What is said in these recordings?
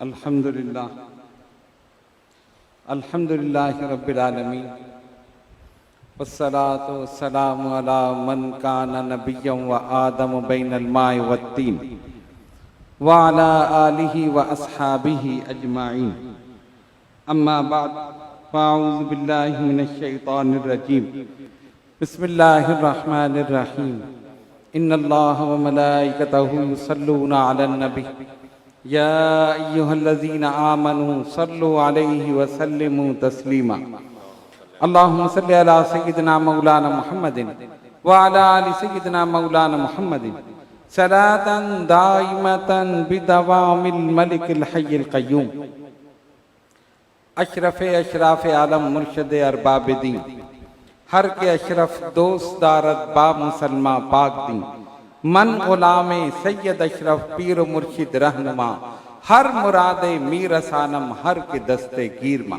अल्हम्दुलिल्लाह अल्हम्दुलिल्लाहि रब्बिल आलमीन वस्सलातु वस्सलामु अला मन काना नबिय्यन व आदम बैनल माइ वत्तीन व अला आलिहि व अस्हाबिहि अजमाइन अम्मा बाद फ़अऊज़ु बिल्लाहि मिनश शैतानिर रजीम बिस्मिल्लाहिर रहमानिर रहीम इन्नल्लाह व मलाइकतहु युसल्लूना अलन नबी या अय्युहल्लज़ीना आमनू सल्लु अलैहि व सल्लिमू तस्लीमा अल्लाहुम्मा सल्लि अला सय्यिदिना मौलाना मुहम्मदिन व अला आलि सय्यिदिना मौलाना मुहम्मदिन सलातन दाइमतन बिदवामिल मलिकिल हय्यिल क़य्यूम अशरफ़ अशराफ़ आलम मुर्शिद अरबाब दीन हर के अशरफ दोस्तदारत बा मुसलमा पाक दीन मन गुलामे सैयद अशरफ पीर मुर्शिद रहनुमा हर मुरादे मीर सानम हर के दस्ते गिरमा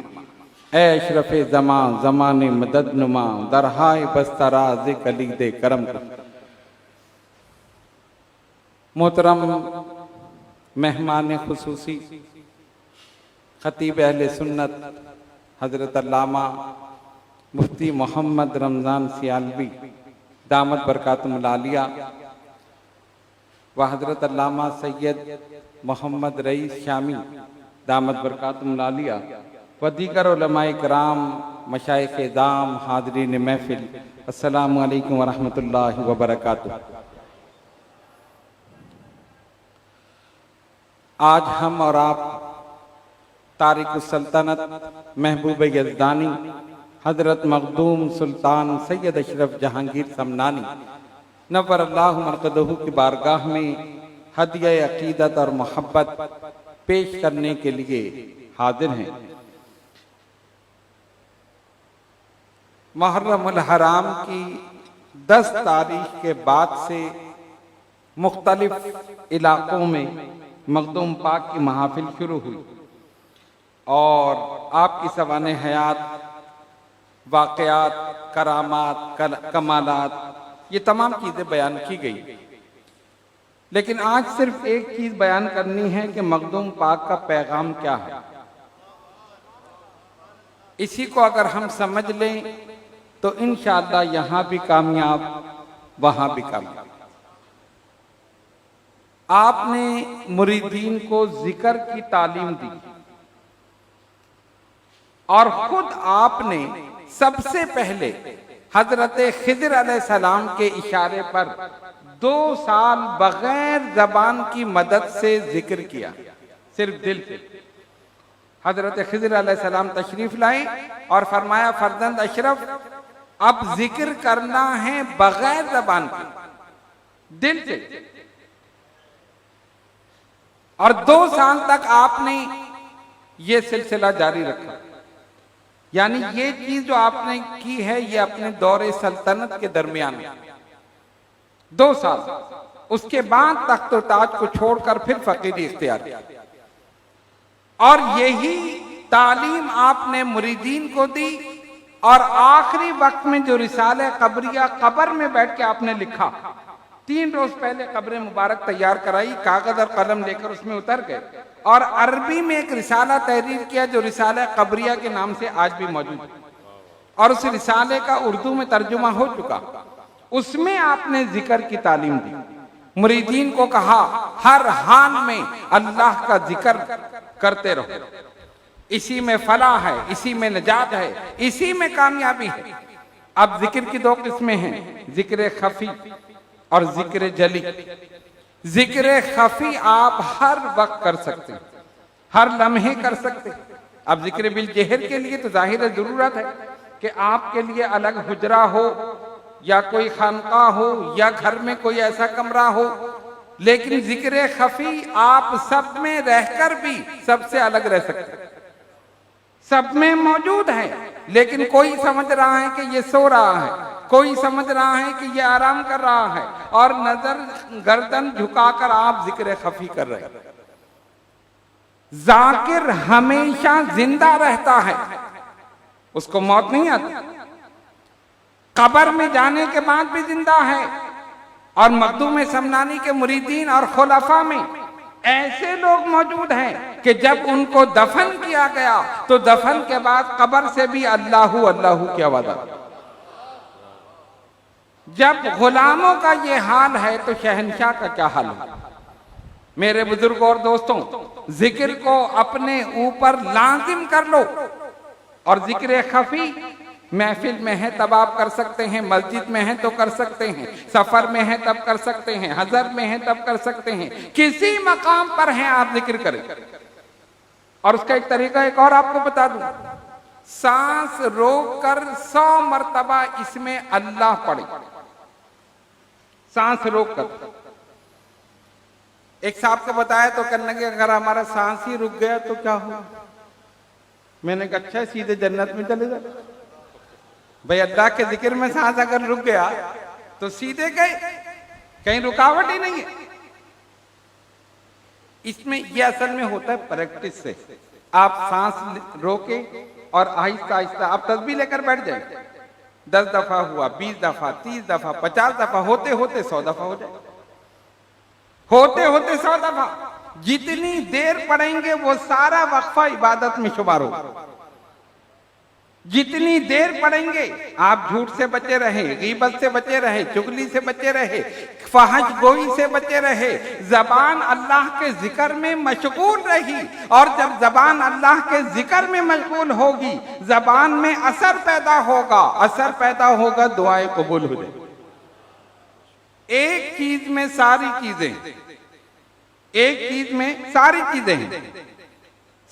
ए अशरफ जमा जमाने मदद नुमा दरहाए बस्तराज कलीदे करम। मोहतरम मेहमान खुसूसी खतीब अहले सुन्नत हजरत अल्लामा मुफ्ती मोहम्मद रमज़ान सियालवी दामत बरकातुहुल आलिया व हजरत अल्लामा सैयद मोहम्मद रईस शामी दामत बरकातुहुल आलिया व दीगर उलमाए किराम मशाइख दाम हाज़रीन महफिल अस्सलामु अलैकुम व रहमतुल्लाहि व बरकातुहू। आज हम और आप तारिकुस सल्तनत महबूब यज़दानी हजरत मखदूम सुल्तान सैयद अशरफ जहांगीर समनानी नव्वर अल्लाहु मरक़दहू की बारगाह में हदिया अकीदत और मोहब्बत पेश करने के लिए हाजिर हैं। मुहर्रमुल हराम की 10 तारीख के बाद से मुख्तलिफ इलाकों में मखदूम पाक की महफिल शुरू हुई और आपकी सवाने हयात वाक़यात करामात कमालात ये तमाम चीज़ें बयान की गई, लेकिन आज सिर्फ एक चीज़ बयान करनी है कि मखदूम पाक का पैगाम क्या है। इसी को अगर हम समझ लें तो इंशाअल्लाह यहाँ भी कामयाब वहाँ भी कामयाब। आपने मुरीदीन को जिक्र की तालीम दी और खुद आपने सबसे पहले हजरत खिज़र अलैहिस्सलाम के इशारे पर 2 साल बगैर जबान की मदद से जिक्र किया, सिर्फ दिल से। हजरत खिज़र अलैहिस्सलाम तशरीफ लाए और फरमाया, फर्जंद अशरफ अब जिक्र करना है बगैर जबान के, दिल से। और 2 साल तक आपने ये सिलसिला जारी रखा। यानी ये चीज जो आपने की है ये अपने दौरे सल्तनत के दरमियान 2 साल, उसके बाद तख्त ताज को छोड़कर फिर फकीरी इख्तियार किया और यही तालीम आपने मुरीदीन को दी। और आखिरी वक्त में जो रिसाले कब्रिया कब्र में बैठ के आपने लिखा, 3 रोज पहले कब्र मुबारक तैयार कराई, कागज और कलम लेकर उसमें उतर गए और अरबी में एक रिसाला तहरीर किया जो रिसाला कब्रिया के नाम से आज भी मौजूद है और उस रिसाले का उर्दू में तर्जुमा हो चुका। उसमें आपने जिक्र की तालीम दी, मुरीदीन को कहा हर हाल में अल्लाह का जिक्र करते रहो, इसी में फलाह है, इसी में नजात है, इसी में कामयाबी है। अब जिक्र की 2 किस्में हैं, जिक्र खफी और जिक्र जली। जिक्र खफी आप हर वक्त कर सकते हैं, हर लम्हे कर सकते हैं। अब जिक्र बिल जहर के लिए तो जाहिर जरूरत है कि आपके लिए अलग हुजरा हो या कोई खानका हो या घर में कोई ऐसा कमरा हो, लेकिन जिक्र खफी आप सब में रहकर भी सबसे अलग रह सकते हैं। सब में मौजूद है, लेकिन कोई समझ रहा है कि ये सो रहा है, कोई समझ रहा है कि ये आराम कर रहा है और नजर गर्दन झुकाकर आप जिक्र खफी कर रहे हैं। जाकिर हमेशा जिंदा रहता है, उसको मौत नहीं आती, कब्र में जाने के बाद भी जिंदा है। और मखदूम समनानी के मुरीदीन और खुलफा में ऐसे लोग मौजूद हैं कि जब उनको दफन किया गया तो दफन के बाद कब्र से भी अल्लाहू अल्लाहू की आवाज आई। जब गुलामों का ये हाल है तो शहंशाह का क्या हाल है? मेरे बुजुर्गों और दोस्तों, जिक्र को अपने ऊपर लाजिम कर लो। और जिक्र खफी महफिल में है तब आप कर सकते हैं, मस्जिद में है तो कर सकते हैं, सफर में है तब कर सकते हैं, हजर में है तब कर सकते हैं, किसी मकाम पर हैं आप जिक्र करें। और उसका एक तरीका एक और आपको बता दूं, सांस रोककर 100 मर्तबा इसमें अल्लाह पढ़े। सांस रोककर। एक साहब को बताया तो कहने लगे अगर हमारा सांस ही रुक गया तो क्या होगा? मैंने कहा अच्छा सीधे जन्नत में चले जाओ। भाई अल्लाह के जिक्र में सांस अगर रुक गया तो सीधे गए, कहीं रुकावट ही नहीं है। इसमें यह असल में होता है प्रैक्टिस से। आप सांस रोके और आहिस्ता आहिस्ता आप तस्बीह लेकर बैठ जाए। 10 दफा हुआ, 20 दफा, 30 दफा, 50 दफा, होते होते 100 दफा हो जाए, होते होते 100 दफा। जितनी देर पढ़ेंगे वो सारा वक्फा इबादत में शुमार होगा। जितनी देर पढ़ेंगे आप झूठ से बचे रहे, गीबत से बचे रहे, चुगली से बचे रहे, फहश गोई से बचे रहे, जबान अल्लाह के जिक्र में मशगूल रही। और जब जबान अल्लाह के जिक्र में मशगूल होगी, जबान में असर पैदा होगा, असर पैदा होगा, दुआएं कबूल हो जाएगी। एक चीज में सारी चीजें, एक चीज में सारी चीजें हैं।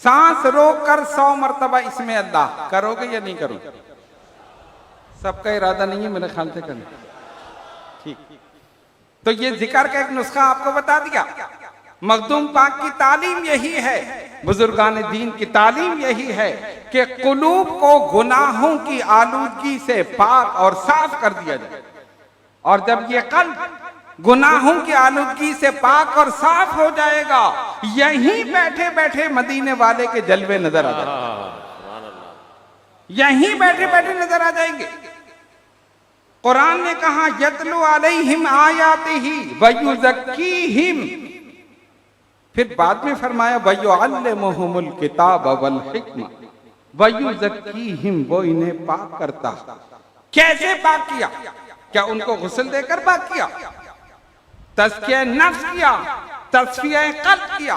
सांस रोककर 100 मर्तबा इसमें अल्लाह करोगे या नहीं करोगे? सबका इरादा नहीं है मेरे ख्याल से करना। ठीक, तो ये जिक्र का एक नुस्खा आपको बता दिया। मखदूम पाक की तालीम यही है, बुजुर्गान दीन की तालीम यही है कि कुलूब को गुनाहों की आलूदगी से पाक और साफ कर दिया जाए। और जब ये कल्ब गुनाहों की आलूदगी से पाक और साफ हो जाएगा, यहीं बैठे बैठे मदीने वाले के जलवे नजर आ जाएंगे, यहीं बैठे बैठे नजर आ जाएंगे। कुरान ने कहा यतलु अलैहिम आयातिही वयुज़क्कीहिम, फिर बाद में फरमाया वयुअल्लिमुहुमुल किताब वल हिक्मा वयुज़क्कीहिम, वो इन्हें पाक करता। कैसे पाक किया? क्या उनको गुस्ल देकर पाक किया? तज़किया नफ्स किया, तस्फिया कल्ब किया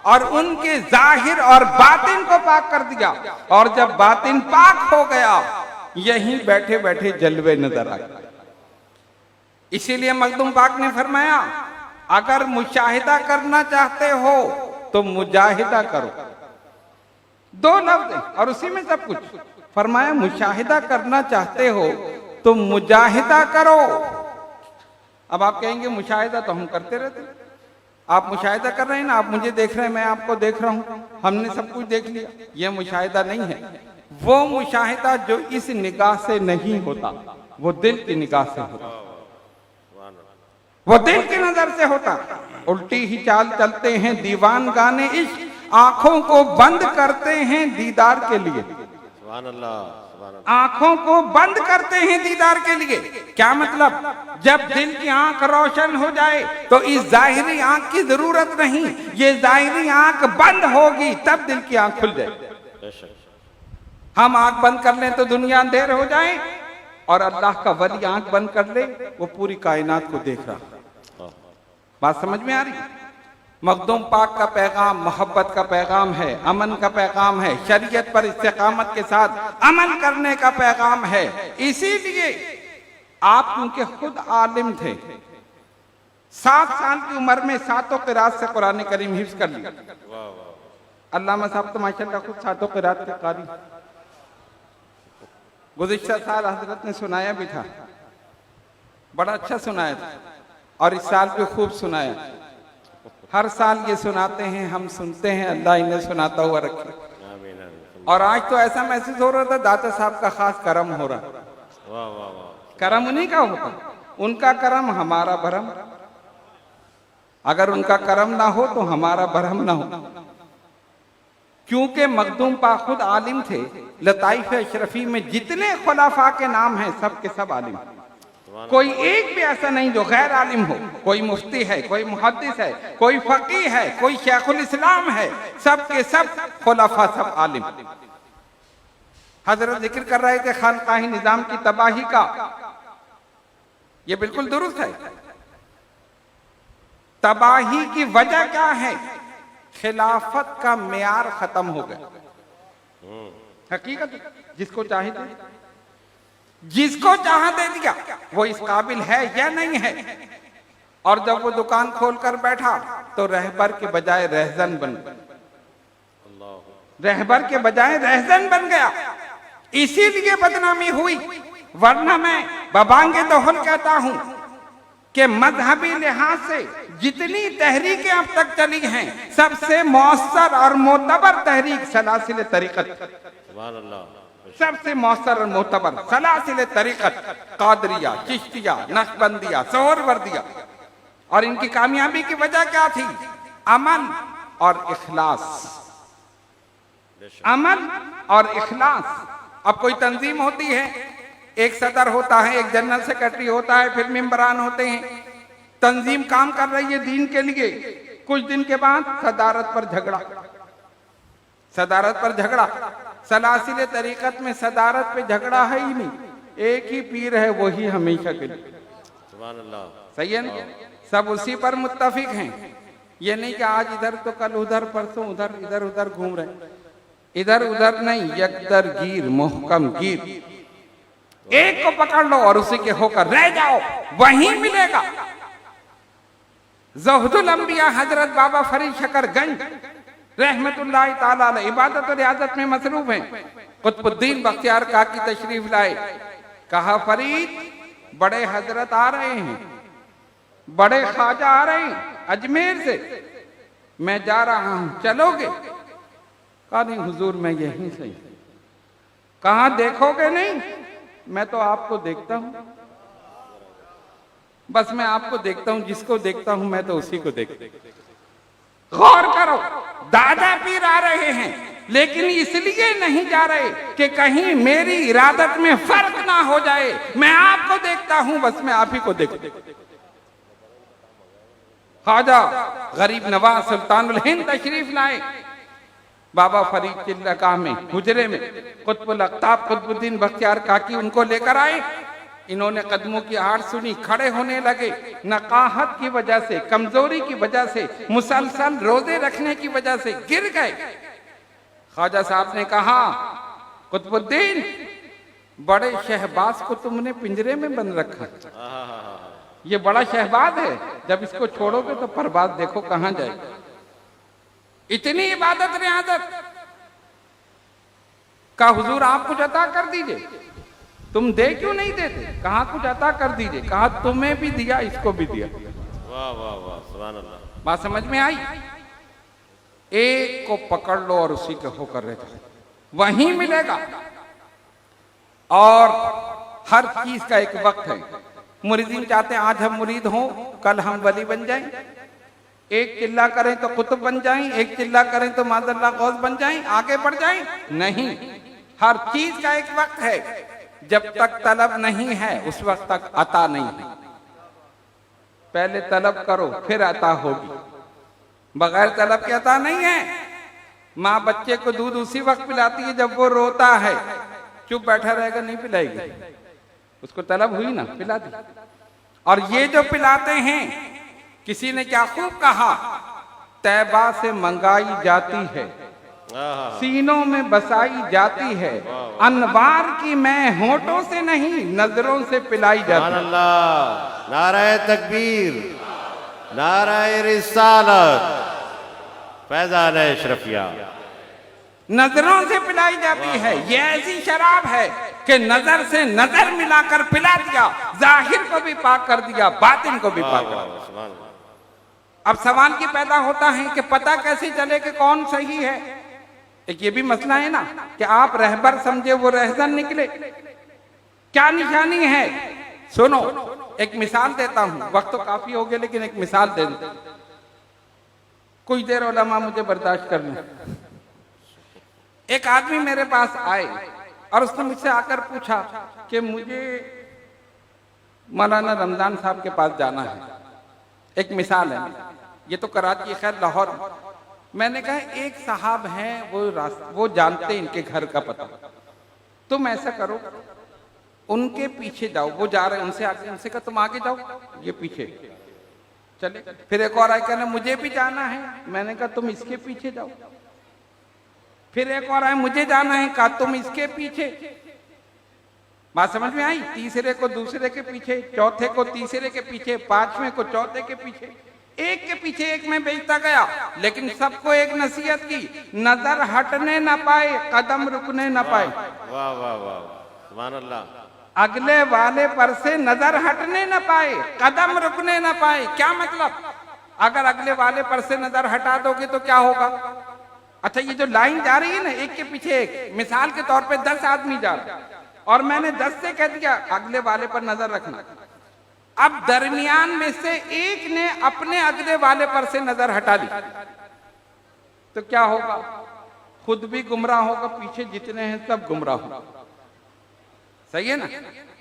और उनके जाहिर और बातिन को पाक कर दिया। और जब बातिन पाक हो गया, यहीं बैठे बैठे जलवे नजर आए। इसीलिए मखदूम पाक ने फरमाया अगर मुशाहिदा करना चाहते हो तो मुजाहिदा करो। 2 लफ्ज और उसी में सब कुछ फरमाया। मुशाहिदा करना चाहते हो तो मुजाहिदा करो। अब आप कहेंगे मुशाहिदा तो हम करते रहते। आप मुशाहिदा कर रहे हैं ना, आप मुझे देख रहे हैं, मैं आपको देख रहा हूं, हमने सब कुछ देख लिया। यह मुशाहिदा नहीं है। वो मुशाहिदा जो इस निगाह से नहीं होता, वो दिल की निगाह से होता, वो दिल की नजर से होता। उल्टी ही चाल चलते हैं दीवान गाने इश्क, आंखों को बंद करते हैं दीदार के लिए। सुभान अल्लाह। आंखों को बंद करते हैं दीदार के लिए। क्या मतलब? जब दिल की आंख रोशन हो जाए तो इस जाहिरी आंख की जरूरत नहीं, ये जाहिरी आंख बंद होगी तब दिल की आंख खुल जाए। हम आंख बंद कर लें तो दुनिया अंधेर हो जाए, और अल्लाह का वली आंख बंद कर ले, वो पूरी कायनात को देख रहा। बात समझ में आ रही? मखदूम पाक का पैगाम मोहब्बत का पैगाम है, अमन का पैगाम है, शरीयत पर इस्तेकामत के साथ अमल करने का पैगाम है। इसीलिए आप क्योंकि खुद आलिम थे, 7 साल की उम्र में 7 क़िरात से कुरान करीम हिफ्ज़ कर लिया। अल्लामा साहब तो माशाअल्लाह खुद 7 क़िरात के कारी। गुज़िश्ता साल हजरत ने सुनाया भी था, बड़ा अच्छा सुनाया था, और इस साल भी खूब सुनाया। हर साल ये सुनाते हैं, हम सुनते हैं, अल्लाह इन्हें सुनाता हुआ रखे। और आज तो ऐसा महसूस हो रहा था दाता साहब का खास करम हो रहा। करम उन्हीं का होता, उनका करम हमारा भरम। अगर उनका करम ना हो तो हमारा भरम ना हो। क्योंकि मखदूम पाक खुद आलिम थे। लताइफ अशरफी में जितने खुलाफा के नाम हैं सब के सब आलिम। कोई एक भी ऐसा नहीं जो गैर आलिम हो। कोई मुफ्ती है, कोई मुहद्दिस है, कोई फकीह है, कोई शेखुल इस्लाम है, सब के सब खुलाफा, सब आलिम। हजरत जिक्र कर रहे थे खानकाही निजाम की तबाही का, ये बिल्कुल दुरुस्त है। तबाही की वजह क्या है? खिलाफत का मेयार खत्म हो गया। हकीकत, जिसको चाहे दे, जिसको चाहा दे दिया, वो इस काबिल है या नहीं है। और जब वो दुकान खोलकर बैठा तो रहबर के बजाय रहजन बन गया, रहबर के बजाय रहजन बन गया। इसीलिए बदनामी हुई। वरना मैं बबांगे दोहल कहता हूं कि मजहबी लिहाज से जितनी तहरीकें अब तक चली हैं, सबसे मौसर और मोतबर तहरीक सलासिल तरीकत, सबसे मौसर और मोतबर सलासिल तरीकत कादरिया, चिश्तिया, नक्शबंदिया, सोहरवर्दिया। और इनकी कामयाबी की वजह क्या थी? अमल और इखलास, अमल और इखलास। अब कोई तंजीम होती है, एक सदर होता है, एक जनरल सेक्रेटरी होता है, फिर मेंबरान होते हैं। तंजीम काम कर रही है दीन के लिए। कुछ दिन के बाद सदारत पर झगड़ा, सदारत पर झगड़ा। सलासिल तरीकत में सदारत पे झगड़ा है ही नहीं, एक ही पीर है, वही हमेशा के लिए। सही है ना? सब उसी पर मुत्तफिक हैं। ये नहीं कि आज इधर तो कल उधर, परसों उधर, इधर उधर घूम रहे। इधर उधर नहीं, यकदर गिर, मोहकम गिर। एक को पकड़ लो और उसी के होकर रह जाओ, वहीं मिलेगा। ज़ुहदुल अंबिया हजरत बाबा फरीद शकरगंज रहमतुल्लाह ताला अलैह इबादत और रियाजत में मसरूफ हैं। कुतुबुद्दीन बख्तियार काकी तशरीफ लाए। कहा, फरीद बड़े हजरत आ रहे हैं, बड़े ख्वाजा आ रहे हैं अजमेर से, मैं जा रहा हूं, चलोगे? कहा, नहीं हुजूर, मैं यहीं से। कहा, देखोगे नहीं? मैं तो आपको देखता हूं, बस मैं आपको देखता हूं, जिसको देखता हूं मैं तो उसी को देखता हूं। गौर करो, दादा पीर आ रहे हैं, लेकिन इसलिए नहीं जा रहे कि कहीं मेरी इरादत में फर्क ना हो जाए। मैं आपको देखता हूं, बस मैं आप ही को देखता हूं। ख्वाजा गरीब नवाज सुल्तानुल हिंद तशरीफ लाए। बाबा फरीद चिल्लागाह में हुजरे में कुतुबुल अख्ताब कुतुबुद्दीन बख्तियार काकी उनको लेकर आए। इन्होंने कदमों की आहट सुनी, खड़े होने लगे। नकाहत की वजह से, कमजोरी की वजह से, मुसलसल रोजे रखने की वजह से गिर गए। ख्वाजा साहब ने कहा, कुतुबुद्दीन, बड़े शहबाज को तुमने पिंजरे में बंद रखा। ये बड़ा शहबाज है, जब इसको छोड़ोगे तो परवाज देखो कहां जाएगा। इतनी इबादत रियादत का हुजूर आप कुछ अता कर दीजिए। तुम दे क्यों नहीं देते? कहा, कुछ अता कर दीजिए। कहा, तुम्हें भी दिया, इसको भी दिया। वाह वाह वाह, सुभान अल्लाह। बात समझ में आई? एक को पकड़ लो और उसी के होकर रह जाओ, वहीं मिलेगा। और हर चीज का एक वक्त है। मुरीदीन चाहते हैं आज हम मुरीद हों, कल हम वली बन जाएं। एक चिल्ला करें तो कुतुब बन जाएं, एक चिल्ला करें तो माज़अल्लाह गौस बन जाएं, आगे बढ़ जाएं। नहीं, हर चीज का एक वक्त है। जब तक तलब नहीं है उस वक्त तक अता नहीं है। पहले तलब करो फिर अता होगी, बगैर तलब के अता नहीं है। माँ बच्चे को दूध उसी वक्त पिलाती है जब वो रोता है। चुप बैठा रहेगा नहीं पिलाएगी, उसको तलब हुई ना, पिला दी। और ये जो पिलाते हैं, किसी ने क्या खूब कहा, तैबा से मंगाई जाती है, सीनों में बसाई जाती है। अनवार की मैं होठों से नहीं नजरों से पिलाई जाती है। नाराए तकबीर, नाराए रिसालत, फैजान अशरफिया। नजरों से पिलाई जाती है। ये ऐसी शराब है कि नजर से नजर मिलाकर पिला दिया, जाहिर को भी पाक कर दिया, बातिन को भी पाक कर दिया। अब सवाल की पैदा होता है कि पता कैसे चले कि कौन सही है। एक ये भी मसला है ना कि आप रहबर समझे वो रहजन निकले, क्या निशानी है? सुनो, एक मिसाल देता हूं, वक्त तो काफी हो गया लेकिन एक मिसाल दे दूं। कुछ देर उलमा मुझे बर्दाश्त कर लें। एक आदमी मेरे पास आए और उसने मुझसे आकर पूछा कि मुझे मौलाना रमजान साहब के पास जाना है, एक मिसाल है, ये तो कराची खैर लाहौर। मैंने कहा एक साहब हैं वो जानते इनके घर का पता, तुम ऐसा करो उनके पीछे जाओ, वो जा रहे हैं उनसे आगे, उनसे कहा तुम आगे जाओ ये पीछे चले। फिर एक और आए कहना मुझे भी जाना है, मैंने कहा तुम इसके पीछे जाओ। फिर एक और आए मुझे जाना है, कहा तुम इसके पीछे। बात समझ में आई? तीसरे को दूसरे के पीछे, चौथे को तीसरे के पीछे, पांचवें को चौथे के पीछे, एक के पीछे एक में बेचता गया। लेकिन सबको एक नसीहत की, नजर हटने ना पाए, कदम रुकने ना पाए। वाह वाह वाह, सुभान अल्लाह। अगले वाले पर से नजर हटने ना पाए, कदम रुकने ना पाए। क्या मतलब? अगर अगले वाले पर से नजर हटा दोगे तो क्या होगा? अच्छा, ये जो लाइन जा रही है ना एक के पीछे एक, मिसाल के तौर पे 10 आदमी जा रहे और मैंने 10 से कह दिया अगले वाले पर नजर रखना। अब दरमियान में से एक ने अपने अगले वाले पर से नजर हटा ली तो क्या होगा? खुद भी गुमराह होगा, पीछे जितने हैं सब गुमराह होगा। सही है ना?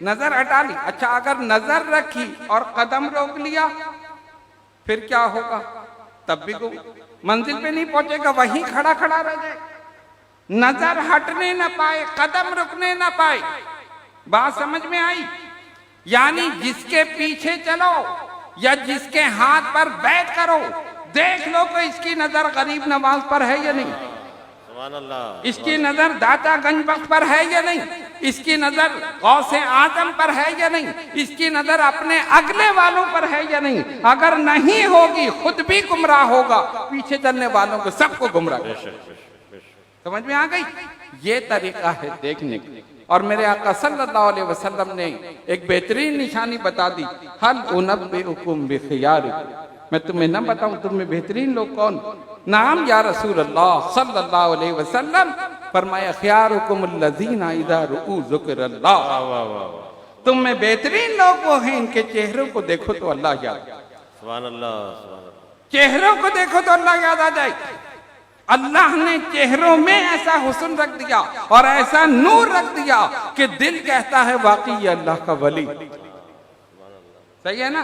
नजर हटा ली। अच्छा, अगर नजर रखी और कदम रोक लिया फिर क्या होगा? तब भी मंजिल पे नहीं पहुंचेगा, वहीं खड़ा खड़ा रह जाए, नजर हटने ना पाए, कदम रुकने ना पाए। बात समझ में आई? यानी जिसके पीछे चलो या जिसके हाथ पर बैठ करो, देख लो कि इसकी नजर गरीब नवाज पर है या नहीं, सुभान अल्लाह, इसकी नजर दाता गंजबख्श पर है या नहीं, इसकी नजर गौसे आजम पर है या नहीं, इसकी नजर अपने अगले वालों पर है या नहीं। अगर नहीं होगी खुद भी गुमराह होगा, पीछे चलने वालों को सबको गुमराह। समझ में आ गई? ये तरीका है देखने का। और मेरे आका सल्लल्लाहु अलैहि वसल्लम ने एक बेहतरीन निशानी बता दी, हल उनब्बिउकुम बिखियारिकुम, मैं तुम्हें न बताऊं तुम्हें बेहतरीन लोग कौन? नाम या रसूल अल्लाह सल्लल्लाहु अलैहि वसल्लम, फरमाया खियारुकुमुल्लज़ीना इज़ा रुऊ ज़िक्रुल्लाह, तुम में बेहतरीन लोग वो हैं इनके चेहरों को देखो तो अल्लाह याद, सुभान अल्लाह, सुभान अल्लाह, चेहरों को देखो तो अल्लाह याद आ जाए। अल्लाह ने चेहरों में ऐसा हुस्न रख दिया और ऐसा नूर रख दिया कि दिल कहता है वाकई ये अल्लाह का वली। सही है ना?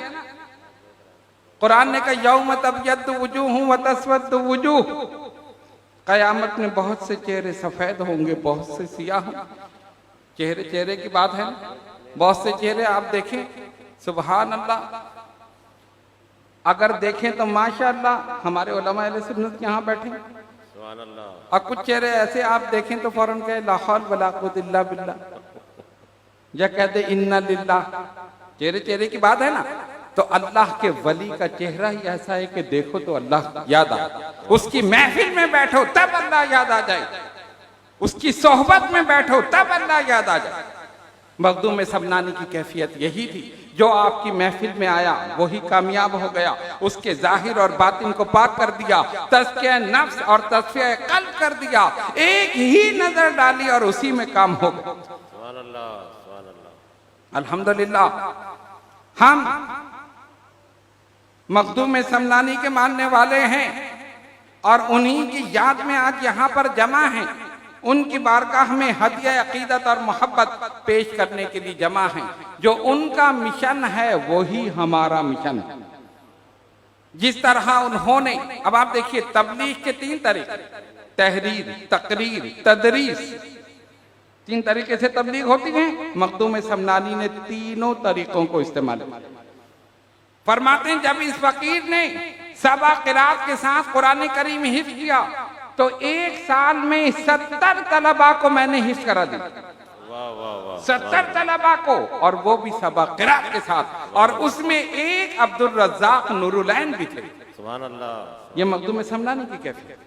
कुरान ने कहा यौम तबयद्दु वुजूह व तस्वद्दु वुजूह, कयामत में बहुत से चेहरे सफेद होंगे, बहुत से सियाह होंगे। चेहरे चेहरे की बात है ना, बहुत से चेहरे आप देखें, सुभान अल्लाह। अगर देखें तो माशाअल्लाह हमारे उलमा अहले सुन्नत यहाँ बैठे, सुभान अल्लाह, और कुछ चेहरे ऐसे आप देखें तो फौरन कहे ला हौल वला कुव्वता इल्ला बिल्लाह, या कहते इन्ना लिल्लाह। चेहरे चेहरे की बात है ना, तो अल्लाह के वली का चेहरा ही ऐसा है कि देखो तो अल्लाह याद आ, उसकी महफिल में बैठो तब अल्लाह याद आ जाए, उसकी सोहबत में बैठो तब अल्लाह याद आ जाए। मखदूम सबनानी की कैफियत यही थी, जो आपकी महफिल में आया वही कामयाब हो गया, उसके जाहिर और बातिन को पाक कर दिया, तज़किया नफ्स और तज़किया क़ल्ब कर दिया, एक ही नजर डाली और उसी में काम हो गया। सुभान अल्लाह, सुभान अल्लाह, अल्हम्दुलिल्लाह। हम मखदूम समनानी के मानने वाले हैं और उन्हीं की याद में आज यहाँ पर जमा हैं, उनकी बारगाह में हदिया अकीदत और मोहब्बत पेश करने के लिए जमा हैं। जो उनका मिशन है वही हमारा मिशन है। जिस तरह उन्होंने, अब आप देखिए तबलीग के 3 तरीके, तहरीर, तकरीर, तदरीस, 3 तरीके से तबलीग होती है। मखदूम समनानी ने तीनों तरीकों को इस्तेमाल किया। फरमाते हैं जब इस फकीर ने सबा क़िरात के साथ कुरान करीम हिफ्ज़ किया तो 1 साल में 70 तलबा को मैंने हिफ्ज़ करा दिया। वाह वाह वाह, 70 तलबा को, और वो भी सबा क़िरात के साथ, और उसमें एक अब्दुल रज़्ज़ाक़ नूरुलैन भी थे। सुभान अल्लाह, ये मखदूम समनानी की कैफियत।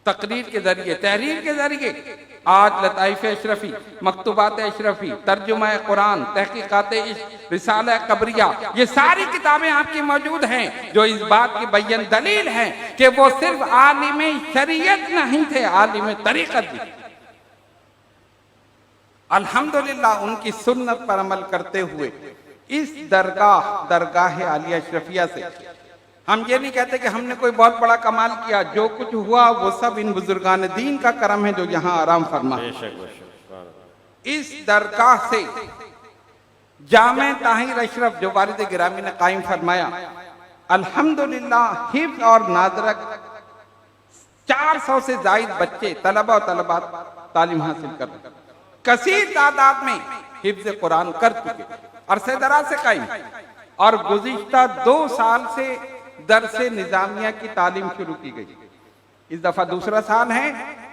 तकरीर के जरिए, तहरीर के जरिए आज लताइफ अशरफी, मकतूबात अशरफी, तर्जुमा कुरान, तहकीकात इश्क, रिसाला कबरिया, ये सारी किताबें आपकी मौजूद हैं जो इस बात की बय्यन दलील है कि वो सिर्फ आलिम शरीयत नहीं थे, आलिम तरीक़त भी। अल्हम्दुलिल्लाह उनकी सुन्नत पर अमल करते हुए इस दरगाह आलिया अशरफिया से हम ये नहीं कहते कि हमने कोई बहुत बड़ा कमाल किया, जो कुछ हुआ वो सब इन बुजुर्गान दीन का करम है जो यहाँ आराम फरमा। बेशक बेशक, सुभान अल्लाह, इस दरगाह से जामे ताहिर अशरफ जो वारिद गिरामी ने कायम फरमाया, अल्हम्दुलिल्लाह हिफ्ज और नादरक 400 से जायद बच्चे तलबा और तलबात तालीम हासिल कर रहे, कसीर तादाद में हिफ्ज कुरान कर चुके, अरसे दराज से कायम, और गुज़िश्ता 2 साल से दरसे निजामिया की तालीम शुरू की गई। इस दफा दूसरा साल है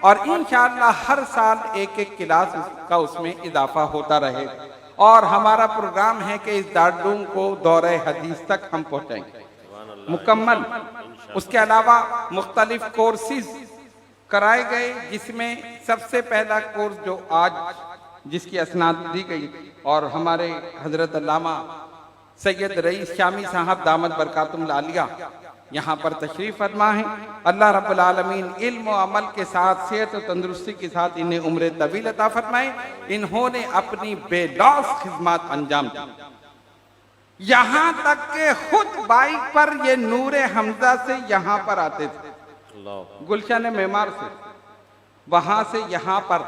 और इंशाअल्लाह हर साल एक एक क्लास का उसमें इजाफा होता रहे, और हमारा प्रोग्राम है कि इस दारुल को दौरे हदीस तक हम पहुंचाएंगे मुकम्मल। उसके अलावा मुख्तलिफ कोर्सेज कराए गए, जिसमें सबसे पहला कोर्स जो आज जिसकी असनाद दी गई और हमारे हजरत अल्लामा सैयद रईस शामी साहब दामद बरकातुल आलिया यहाँ पर तशरीफ फरमा है। अल्लाह रब्बुल आलमीन इल्म और अमल के साथ सेहत और तंदुरुस्ती के साथ इन्हें उम्र तवील अता फरमाए। इन्होंने अपनी बेलौस खिदमत अंजाम दी, यहाँ तक के खुद बाइक पर ये नूरे हमजा से यहाँ पर आते थे, गुलशन मेमार से, वहां से यहाँ पर।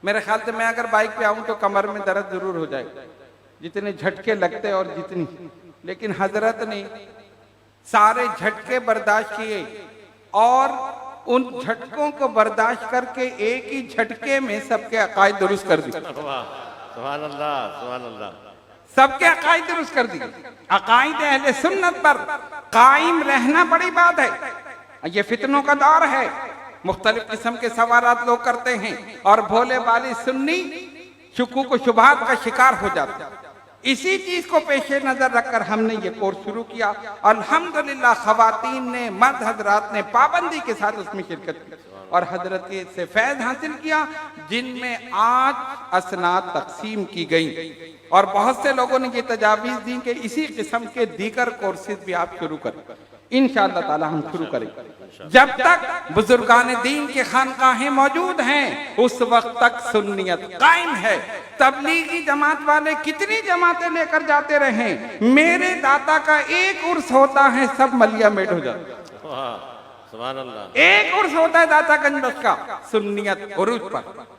मेरे ख्याल से मैं अगर बाइक पे आऊं तो कमर में दर्द जरूर हो जाएगा, जितने झटके लगते और जितनी, लेकिन हजरत ने सारे झटके बर्दाश्त किए और उन झटकों को बर्दाश्त करके एक ही झटके में सबके अकायद दुरुस्त कर दिए। सुभान अल्लाह, सुभान अल्लाह। सबके अकायद दुरुस्त कर दिए। अकायद अहले सुन्नत पर कायम रहना बड़ी बात है। ये फितनों का दौर है, मुख्तलिफ किस्म के सवालात लोग करते हैं और भोले वाली सुन्नी शुकूक व शुबहात का शिकार हो जाते हैं। इसी चीज को पेशे नजर रखकर हमने ये कोर्स शुरू किया। अल्हम्दुलिल्लाह खवातीन ने, मर्द हजरात ने पाबंदी के साथ उसमें शिरकत की और हजरत से फैज हासिल किया, जिनमें आज असनाद तकसीम की गई और बहुत से लोगों ने ये तजावीज दी कि इसी किस्म के दीगर कोर्सेज भी आप शुरू करें। इंशाअल्लाह ताला हम शुरू करेंगे। जब तक बुजुर्गान दीन के खानकाहें मौजूद हैं उस वक्त तक सुन्नियत कायम है। तबलीगी जमात वाले कितनी जमातें लेकर जाते रहे, मेरे दाता का एक उर्स होता है सब मलिया मेट हो जाता है। सुभान अल्लाह। एक उर्स होता है दाता गंज का सुन्नियत उरूज पर।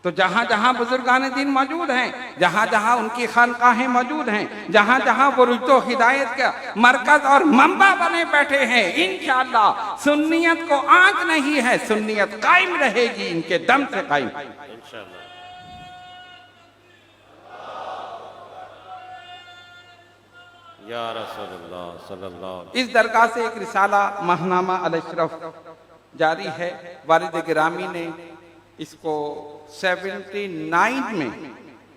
तो जहां जहां बुजुर्गान दीन मौजूद हैं, जहां जहां उनकी खानकाहें मौजूद हैं, जहां जहां वो रुजतो हिदायत का मरकज और मंबा बने बैठे हैं, इंशाअल्लाह सुन्नियत को आंच नहीं है, सुन्नियत कायम रहेगी, इनके दम से कायम इंशाअल्लाह। या रसूलुल्लाह सल्लल्लाहु अलैहि। इस दरगाह से एक रिसाला महनामा अल अशरफ जारी है। वालिद गिरामी ने इसको 79 में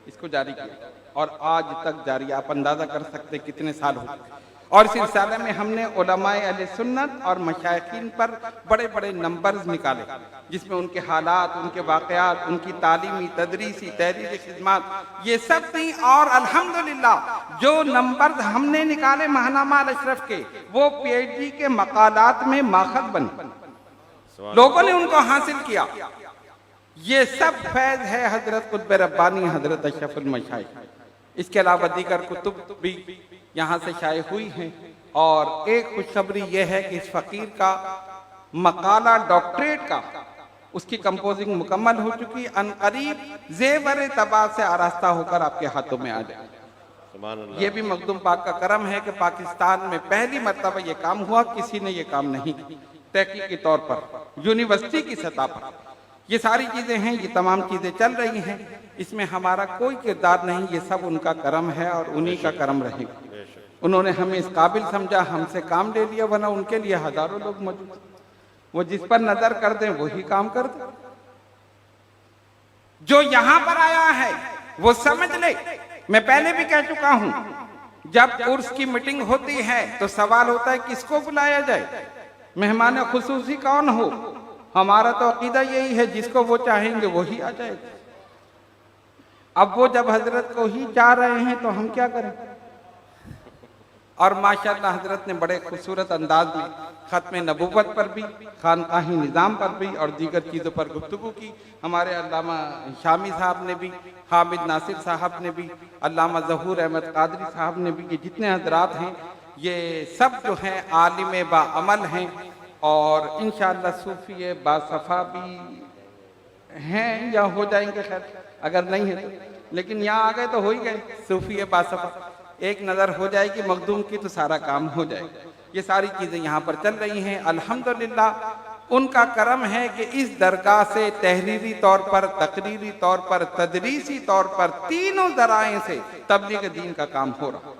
इसको जारी किया और आज तक जारी। आप अंदाजा कर सकते कितने साल हो। और इस रिसाले में हमने उलमाए अहले सुन्नत और मशाइखीन पर बड़े बड़े नंबर्स निकाले, जिसमें उनके हालात, उनके वाकयात, उनकी तालीमी, तदरीसी, तहरीरी खिदमत, ये सब थी। और अल्हम्दुलिल्लाह जो नंबर्स हमने निकाले महनामा अल अशरफ के, वो PhD के मकालात में माखज बने, लोगों ने उनको हासिल किया। ये सब फैज है हजरत कुतुब रब्बानी हजरत अशरफुल मशाइख। इसके अलावा दीगर कुतुब भी यहाँ से शाये हुई हैं। और एक खुशखबरी यह है कि इस फकीर का मकाला डॉक्टरेट का उसकी कंपोजिंग मुकम्मल हो चुकी, अनकरीब जेवर तबा से आरास्ता होकर आपके हाथों में आ जाए। सुभान अल्लाह। ये भी मखदूम पाक का करम है कि पाकिस्तान में पहली मर्तबा ये काम हुआ, किसी ने ये काम नहीं की तहकीक के तौर पर, यूनिवर्सिटी की सतह पर। ये सारी चीजें हैं, ये तमाम चीजें चल रही हैं, इसमें हमारा कोई किरदार नहीं, ये सब उनका करम है और उन्हीं का करम रहेगा। उन्होंने हमें इस काबिल समझा, हमसे काम ले लिया, वरना उनके लिए हजारों लोग मौजूद, वो जिस पर नजर कर दें वही काम कर दे। जो यहां पर आया है वो समझ ले। मैं पहले भी कह चुका हूं, जब उर्स की मीटिंग होती है तो सवाल होता है किसको बुलाया जाए, मेहमान खुसूसी कौन हो। हमारा तो अकीदा यही है, जिसको वो चाहेंगे वही आ जाए। अब वो जब हजरत को ही चाह रहे हैं तो हम क्या करें। और माशाअल्लाह हजरत ने बड़े खूबसूरत अंदाज में खत्म नबूवत पर भी, खानकाही निज़ाम पर भी और दीगर चीज़ों पर गुफ्तगू की। हमारे अल्लामा शामी साहब ने भी, हामिद नासिर साहब ने भी, अल्लामा ज़हूर अहमद कादरी साहब ने भी, ये जितने हजरात हैं ये सब जो हैं आलिम बाअमल हैं और इंशाअल्लाह सूफी बासफ़ा भी हैं या हो जाएंगे, खैर अगर नहीं है तो लेकिन यहाँ आ गए तो हो ही गए सूफी बासफा। एक नज़र हो जाएगी मखदूम की तो सारा काम हो जाएगा। ये सारी चीज़ें यहाँ पर चल रही हैं अल्हम्दुलिल्लाह। उनका करम है कि इस दरगाह से तहरीरी तौर पर, तकरीरी तौर पर, तदरीसी तौर पर तीनों ज़राए से तबलीग दीन का काम हो रहा।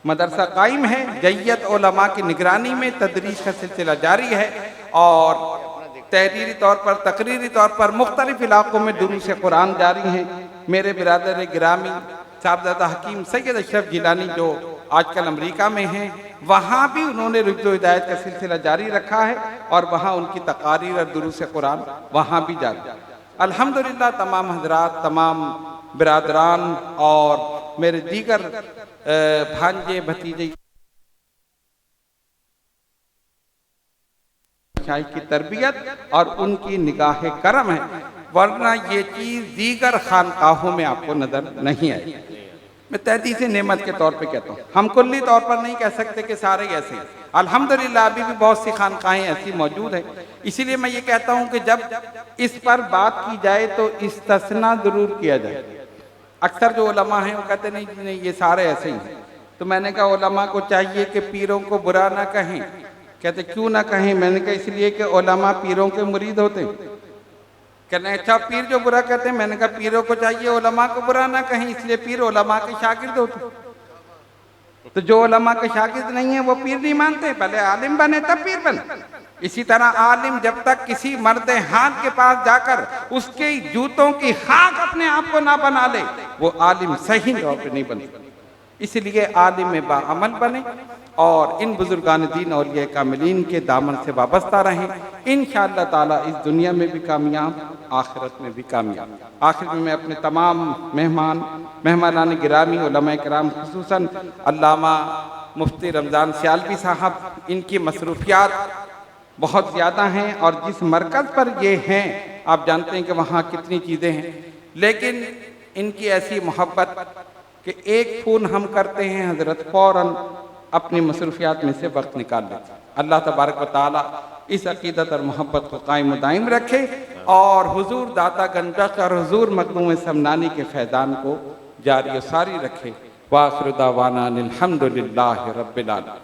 मदरसा कायम है, जय्यत उलमा की निगरानी में तदरीस का सिलसिला जारी है और तहरीरी तौर पर, तकरीरी तौर पर मुख्तलिफ इलाकों में दुरूस कुरान जारी हैं। मेरे बिरादर गिरामी साहबजादा हकीम सैयद अशरफ जिलानी जो आजकल अमेरिका में हैं, वहाँ भी उन्होंने रुजू हिदायत का सिलसिला जारी रखा है और वहाँ उनकी तकारीर और दुरूस कुरान वहाँ भी जारी है। अल्हम्दुलिल्लाह तमाम हजरात, तमाम बिरादरान और मेरे दीगर भांजे भतीजे की तरबियत और उनकी निगाह करम है, वरना ये चीज दीगर खानकाहों में आपको नजर नहीं आई। मैं तहदी से नेमत के तौर पे कहता हूँ, हम कुल्ली तौर पर नहीं कह सकते कि सारे ऐसे हैं। अल्हम्दुलिल्लाह अभी भी बहुत सी खानकाहें ऐसी मौजूद हैं। इसीलिए मैं ये कहता हूँ कि जब इस पर बात की जाए तो इस्तिस्ना जरूर किया जाए। अक्सर जो उलमा हैं वो कहते नहीं नहीं ये सारे ऐसे ही हैं। तो मैंने कहा उलमा को चाहिए कि पीरों को बुरा ना कहें। कहते क्यों ना कहें? मैंने कहा इसलिए कि उलमा पीरों के मुरीद होते हैं। कहने अच्छा पीर जो बुरा कहते हैं। मैंने कहा पीरों को चाहिए उलमा को बुरा ना कहें, इसलिए पीर उलमा के शागिर्द होते हैं। तो जो उलमा के शागिर्द नहीं है वो पीर नहीं मानते, पहले आलिम बने तब पीर बने। इसी तरह आलिम जब तक किसी मर्द हाथ के पास जाकर उसके जूतों की खाक अपने आप को ना बना ले, वो आलिम सही तौर पे नहीं बने। इसलिए आलिम में बाअमल बने और इन बुजुर्गान दीन औलिया कामिलीन के दामन से वाबस्ता रहें। इंशाअल्लाह ताला इस दुनिया में भी कामयाब, आखिरत में भी कामयाब। आखिर में मैं अपने तमाम मेहमानान गिरामी उलमा किराम, खुसूसन अल्लामा मुफ्ती रमज़ान सियालवी साहब, इनकी मसरूफियात बहुत ज़्यादा हैं और जिस मरकज़ पर ये हैं आप जानते हैं कि वहाँ कितनी चीज़ें हैं, लेकिन इनकी ऐसी मोहब्बत कि एक फ़ोन हम करते हैं हज़रत फ़ौरन अपनी मसरूफियात में से वक्त निकाल लेते हैं। अल्लाह तबारक व तआला इस अकीदत और मोहब्बत को कायम दायम रखे और हुजूर दाता गंजक और हुजूर मखदूम समनानी के फैज़ान को जारी सारी रखे। वाखिर दावाना अनिल हम्दुलिल्लाहि रब्बिल आलमीन।